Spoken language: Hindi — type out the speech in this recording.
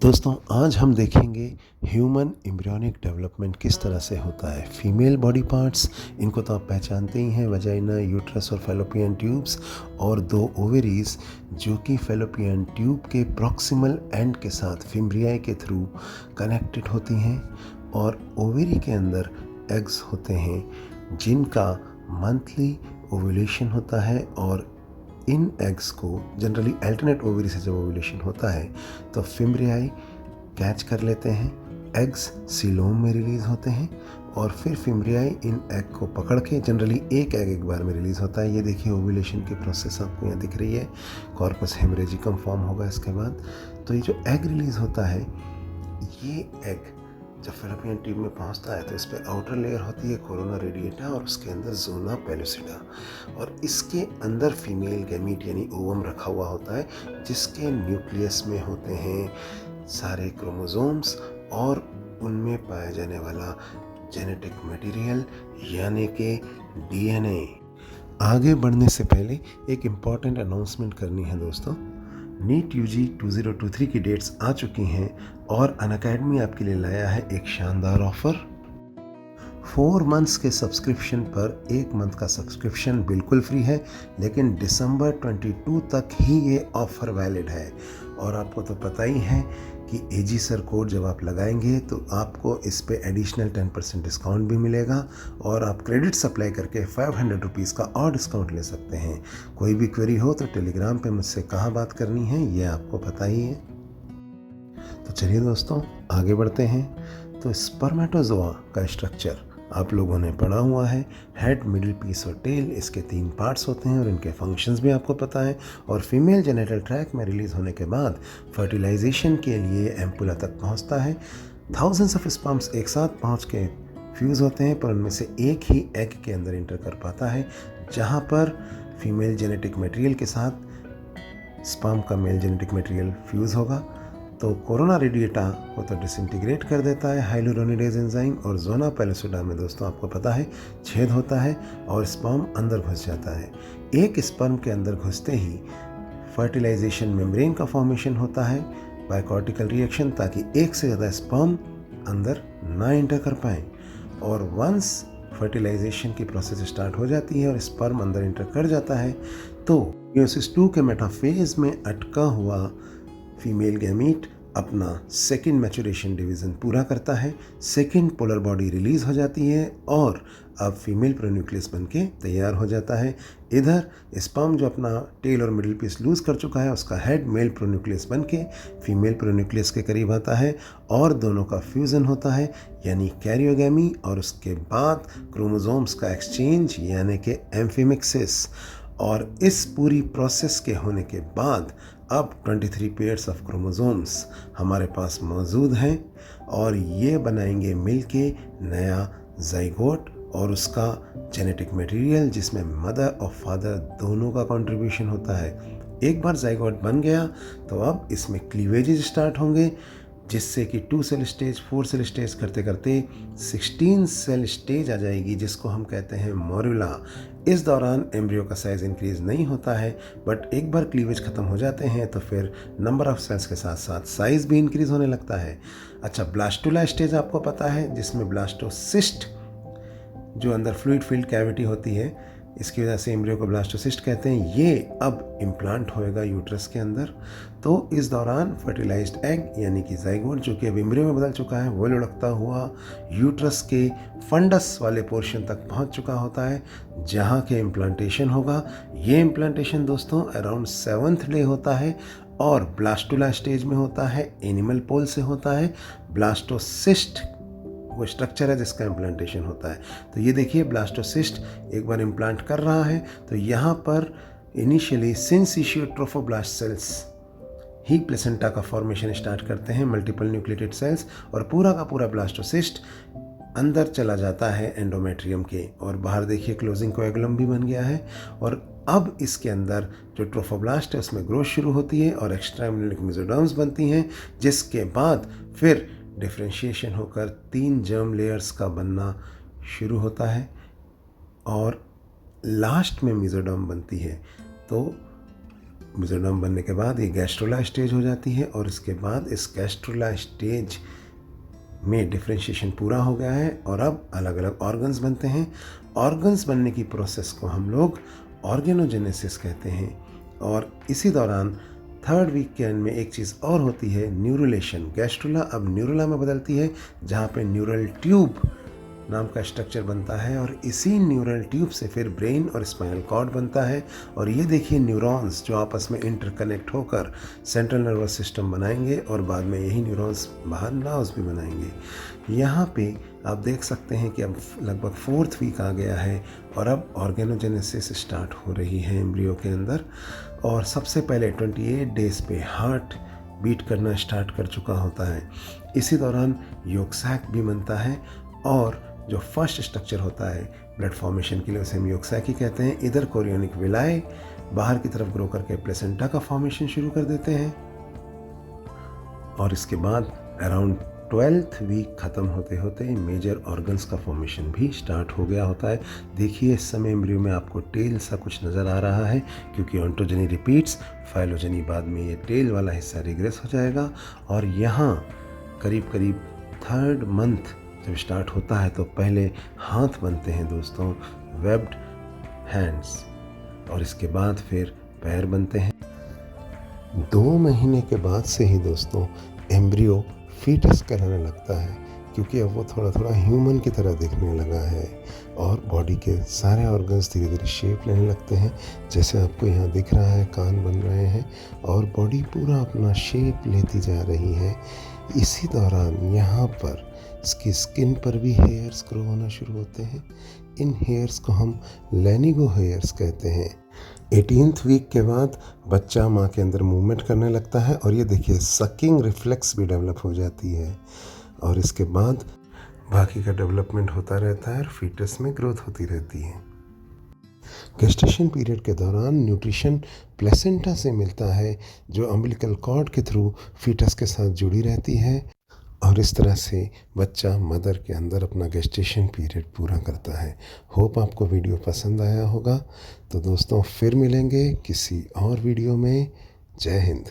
दोस्तों आज हम देखेंगे ह्यूमन एम्ब्रियोनिक डेवलपमेंट किस तरह से होता है। फीमेल बॉडी पार्ट्स, इनको तो आप पहचानते ही हैं, वजाइना, यूट्रस और फैलोपियन ट्यूब्स, और दो ओवेरीज जो कि फैलोपियन ट्यूब के प्रॉक्सिमल एंड के साथ फिम्ब्रियाई के थ्रू कनेक्टेड होती हैं। और ओवेरी के अंदर एग्स होते हैं जिनका मंथली ओव्यूलेशन होता है, और इन एग्स को जनरली अल्टरनेट ओवरी से जब ओव्यूलेशन होता है तो फिम्ब्रियाई कैच कर लेते हैं, एग्स सीलोम में रिलीज़ होते हैं, और फिर फिम्ब्रियाई इन एग को पकड़ के, जनरली एक एग एक बार में रिलीज़ होता है। ये देखिए ओव्यूलेशन की प्रोसेस आपको यहाँ दिख रही है, कॉर्पस हेमरेजिकम फॉर्म होगा इसके बाद। तो ये जो एग रिलीज़ होता है, ये एग जब फैलोपियन ट्यूब में पहुंचता है तो इस पर आउटर लेयर होती है कोरोना रेडिएटा, और उसके अंदर जोना पेलुसिडा, और इसके अंदर फीमेल गैमीट यानी ओवम रखा हुआ होता है, जिसके न्यूक्लियस में होते हैं सारे क्रोमोसोम्स और उनमें पाया जाने वाला जेनेटिक मटेरियल यानी कि डीएनए। आगे बढ़ने से पहले एक इम्पॉर्टेंट अनाउंसमेंट करनी है दोस्तों। नीट यूजी 2023 की डेट्स आ चुकी हैं और अनअकैडमी आपके लिए लाया है एक शानदार ऑफर। 4 मंथ्स के सब्सक्रिप्शन पर 1 मंथ का सब्सक्रिप्शन बिल्कुल फ्री है, लेकिन दिसंबर 22 तक ही ये ऑफ़र वैलिड है। और आपको तो पता ही है कि एजी सर कोड जब आप लगाएंगे तो आपको इस पे एडिशनल 10% डिस्काउंट भी मिलेगा, और आप क्रेडिट सप्लाई करके 500 रुपीज़ का और डिस्काउंट ले सकते हैं। कोई भी क्वेरी हो तो टेलीग्राम पे मुझसे कहाँ बात करनी है ये आपको पता ही है। तो चलिए दोस्तों आगे बढ़ते हैं। तो स्पर्मेटोजोआ का स्ट्रक्चर आप लोगों ने पढ़ा हुआ है। हेड, मिडिल पीस और टेल, इसके 3 पार्ट्स होते हैं और इनके फंक्शंस भी आपको पता है। और फीमेल जेनिटल ट्रैक्ट में रिलीज़ होने के बाद फर्टिलाइजेशन के लिए एम्पुला तक पहुंचता है। थाउजेंड्स ऑफ स्पर्म्स एक साथ पहुंच के फ्यूज़ होते हैं, पर उनमें से एक ही एग के अंदर इंटर कर पाता है, जहां पर फीमेल जेनेटिक मटेरियल के साथ स्पर्म का मेल जेनेटिक मटेरियल फ्यूज़ होगा। तो कोरोना रेडिएटा को तो डिसइंटीग्रेट कर देता है हाइलुरोनिडेज एंजाइम, और जोना पेलुसिडा में दोस्तों आपको पता है छेद होता है और स्पर्म अंदर घुस जाता है। एक स्पर्म के अंदर घुसते ही फर्टिलाइजेशन मेम्ब्रेन का फॉर्मेशन होता है बाय कॉर्टिकल रिएक्शन, ताकि एक से ज़्यादा स्पर्म अंदर ना एंटर कर पाए। और वंस फर्टिलाइजेशन की प्रोसेस स्टार्ट हो जाती है और स्पर्म अंदर एंटर कर जाता है, तो मियोसिस 2 के मेटाफेज में अटका हुआ फीमेल गैमीट अपना सेकेंड मैचुरेशन डिवीज़न पूरा करता है, सेकेंड पोलर बॉडी रिलीज़ हो जाती है, और अब फीमेल प्रोन्यूक्लियस बन के तैयार हो जाता है। इधर स्पर्म जो अपना टेल और मिडिल पीस लूज़ कर चुका है, उसका हेड मेल प्रोन्यूक्लियस बन के फीमेल प्रोन्यूक्लियस के करीब आता है, और दोनों का फ्यूज़न होता है यानी कैरियोगैमी, और उसके बाद क्रोमोसोम्स का एक्सचेंज यानी कि एम्फीमिक्सिस। और इस पूरी प्रोसेस के होने के बाद अब 23 पेयर्स ऑफ क्रोमोसोम्स हमारे पास मौजूद हैं, और ये बनाएंगे मिलके नया जाइगोट और उसका जेनेटिक मटेरियल, जिसमें मदर और फादर दोनों का कंट्रीब्यूशन होता है। एक बार जाइगोट बन गया तो अब इसमें क्लीवेजेस स्टार्ट होंगे, जिससे कि 2 सेल स्टेज, 4 सेल स्टेज करते करते 16 सेल स्टेज आ जाएगी, जिसको हम कहते हैं मोरुला। इस दौरान एम्ब्रियो का साइज़ इंक्रीज़ नहीं होता है, बट एक बार क्लीवेज ख़त्म हो जाते हैं तो फिर नंबर ऑफ सेल्स के साथ साथ साइज़ भी इंक्रीज़ होने लगता है। अच्छा, ब्लास्टुला स्टेज आपको पता है, जिसमें ब्लास्टोसिस्ट जो अंदर फ्लूइड फील्ड कैविटी होती है, इसकी वजह से एम्ब्रियो को ब्लास्टोसिस्ट कहते हैं, ये अब इम्प्लांट होएगा यूट्रस के अंदर। तो इस दौरान फर्टिलाइज्ड एग यानी कि जाइगोट, जो कि अब एम्ब्रियो में बदल चुका है, वो लुढ़कता हुआ यूट्रस के फंडस वाले पोर्शन तक पहुंच चुका होता है, जहां के इम्प्लांटेशन होगा। ये इम्प्लांटेशन दोस्तों अराउंड 7th डे होता है, और ब्लास्टुला स्टेज में होता है, एनिमल पोल से होता है। ब्लास्टोसिस्ट वो स्ट्रक्चर है जिसका इम्प्लांटेशन होता है। तो ये देखिए ब्लास्टोसिस्ट एक बार इम्प्लांट कर रहा है, तो यहाँ पर इनिशियली सिंसिशियो ट्रोफोब्लास्ट सेल्स ही प्लेसेंटा का फॉर्मेशन स्टार्ट करते हैं, मल्टीपल न्यूक्लिएटेड सेल्स, और पूरा का पूरा ब्लास्टोसिस्ट अंदर चला जाता है एंडोमेट्रियम के, और बाहर देखिए क्लोजिंग कोएगुलम भी बन गया है। और अब इसके अंदर जो ट्रोफोब्लास्ट है उसमें ग्रोथ शुरू होती है और एक्स्ट्रा एम्ब्रियोनिक मेसोडर्म्स बनती हैं, जिसके बाद फिर डिफ्रेंशिएशन होकर 3 जर्म लेयर्स का बनना शुरू होता है, और लास्ट में मेसोडर्म बनती है। तो मेसोडर्म बनने के बाद ये गैस्ट्रोला स्टेज हो जाती है और इसके बाद इस गैस्ट्रोला स्टेज में डिफ्रेंशिएशन पूरा हो गया है और अब अलग अलग ऑर्गन्स बनते हैं। ऑर्गन्स बनने की प्रोसेस को हम लोग ऑर्गेनोजेनेसिस कहते हैं। और इसी दौरान थर्ड वीक के एंड में एक चीज़ और होती है, न्यूरुलेशन। गैस्ट्रोला अब न्यूरुला में बदलती है, जहाँ पे न्यूरल ट्यूब नाम का स्ट्रक्चर बनता है और इसी न्यूरल ट्यूब से फिर ब्रेन और स्पाइनल कॉर्ड बनता है। और ये देखिए न्यूरॉन्स जो आपस में इंटरकनेक्ट होकर सेंट्रल नर्वस सिस्टम बनाएंगे और बाद में यही न्यूरॉन्स बाहर नर्व्स भी बनाएंगे। यहाँ पे आप देख सकते हैं कि अब लगभग 4th वीक आ गया है और अब ऑर्गेनोजेनेसिस स्टार्ट हो रही है एम्ब्रियो के अंदर। और सबसे पहले 28 डेज पे हार्ट बीट करना स्टार्ट कर चुका होता है। इसी दौरान यॉर्क सैक भी बनता है और जो फर्स्ट स्ट्रक्चर होता है ब्लड फॉर्मेशन के लिए उसे हम यॉर्क सैक ही कहते हैं। इधर कोरियोनिक विलाई बाहर की तरफ ग्रो करके प्लेसेंटा का फॉर्मेशन शुरू कर देते हैं और इसके बाद अराउंड 12th वीक ख़त्म होते होते मेजर ऑर्गन्स का फॉर्मेशन भी स्टार्ट हो गया होता है। देखिए इस समय एम्ब्रियो में आपको टेल सा कुछ नज़र आ रहा है क्योंकि ऑन्टोजेनी रिपीट्स, फाइलोजेनी बाद में ये टेल वाला हिस्सा रिग्रेस हो जाएगा। और यहाँ करीब करीब 3rd मंथ जब स्टार्ट होता है तो पहले हाथ बनते हैं दोस्तों, वेब्ड हैंड्स, और इसके बाद फिर पैर बनते हैं। 2 महीने के बाद से ही दोस्तों एम्ब्रियो फीटस कहलाने लगता है क्योंकि अब वो थोड़ा थोड़ा ह्यूमन की तरह दिखने लगा है और बॉडी के सारे ऑर्गन्स धीरे धीरे शेप लेने लगते हैं। जैसे आपको यहाँ दिख रहा है कान बन रहे हैं और बॉडी पूरा अपना शेप लेती जा रही है। इसी दौरान यहाँ पर इसकी स्किन पर भी हेयर्स ग्रो होना शुरू होते हैं। इन हेयर्स को हम लैनिगो हेयर्स कहते हैं। 18th वीक के बाद बच्चा माँ के अंदर मूवमेंट करने लगता है और ये देखिए सकिंग रिफ्लेक्स भी डेवलप हो जाती है और इसके बाद बाकी का डेवलपमेंट होता रहता है और फीटस में ग्रोथ होती रहती है। गेस्टेशन पीरियड के दौरान न्यूट्रिशन प्लेसेंटा से मिलता है जो अम्बिलिकल कॉर्ड के थ्रू फीटस के साथ जुड़ी रहती है और इस तरह से बच्चा मदर के अंदर अपना गेस्टेशन पीरियड पूरा करता है। होप आपको वीडियो पसंद आया होगा। तो दोस्तों फिर मिलेंगे किसी और वीडियो में। जय हिंद।